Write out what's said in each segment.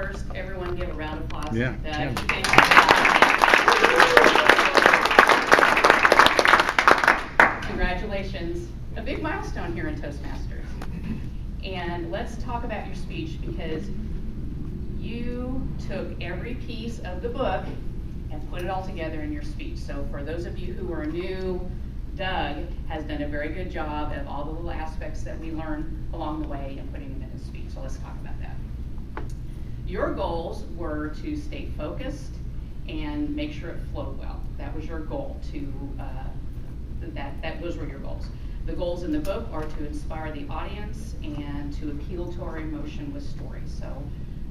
First, everyone give a round of applause. Yeah. Congratulations. A big milestone here in Toastmasters. And let's talk about your speech, because you took every piece of the book and put it all together in your speech. So for those of you who are new, Doug has done a very good job of all the little aspects that we learned along the way and putting them in his speech. So let's talk about that. Your goals were to stay focused and make sure it flowed well. That was your goal. Those were your goals. The goals in the book are to inspire the audience and to appeal to our emotion with stories. So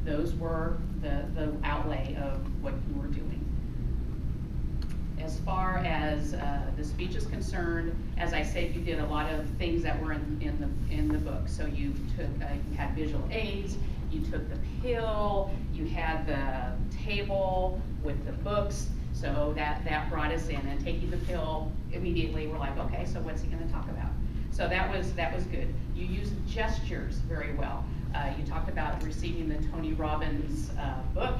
those were the outlay of what you were doing. As far as the speech is concerned, as I said, you did a lot of things that were in the book. So you had visual aids, you took the pill, you had the table with the books. So that brought us in, and taking the pill immediately, we're like, okay, so what's he going to talk about? So that was good. You used gestures very well. You talked about receiving the Tony Robbins book,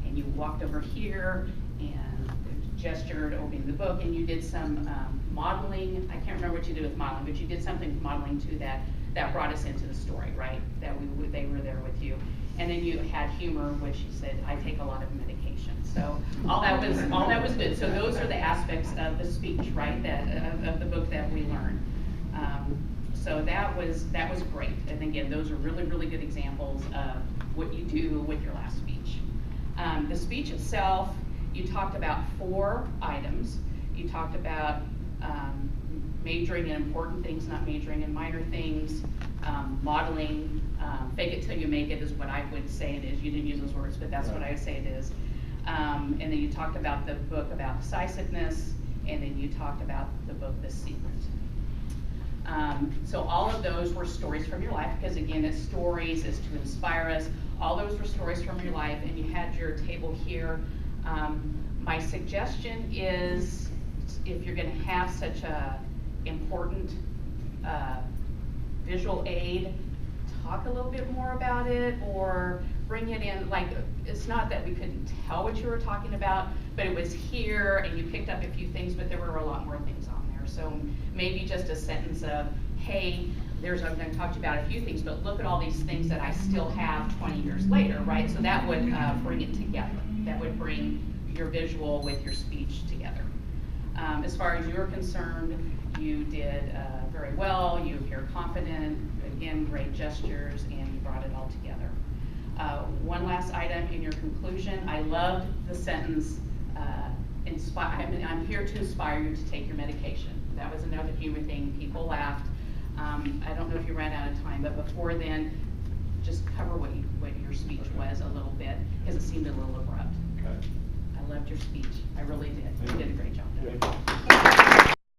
and you walked over here and gestured opening the book, and you did some modeling. I can't remember what you did with modeling, but you did something modeling too that brought us into the story, right? They were there with you. And then you had humor, which you said, I take a lot of medication. So all that was good. So those are the aspects of the speech, right? Of the book that we learned. So that was great. And again, those are really, really good examples of what you do with your last speech. The speech itself, you talked about 4 items. You talked about majoring in important things, not majoring in minor things, modeling, fake it till you make it is what I would say it is. You didn't use those words, but that's what I would say it is. And then you talked about the book about decisiveness, and then you talked about the book, The Secret. So all of those were stories from your life, because again, it's stories, is to inspire us. All those were stories from your life, and you had your table here. My suggestion is, if you're going to have such a important visual aid, talk a little bit more about it, or bring it in. Like, it's not that we couldn't tell what you were talking about, but it was here, and you picked up a few things, but there were a lot more things on there. So maybe just a sentence of, hey, I'm going to talk to you about a few things, but look at all these things that I still have 20 years later, right? So that would bring it together. That would bring your visual with your speech together. As far as you're concerned, you did very well. You appear confident. Again, great gestures, and you brought it all together. One last item in your conclusion. I loved the sentence, I'm here to inspire you to take your medication. That was another humor thing. People laughed. I don't know if you ran out of time, but before then, just cover what your speech was a little bit, because it seemed a little abrupt. Okay. I loved your speech. I really did. You did a great job.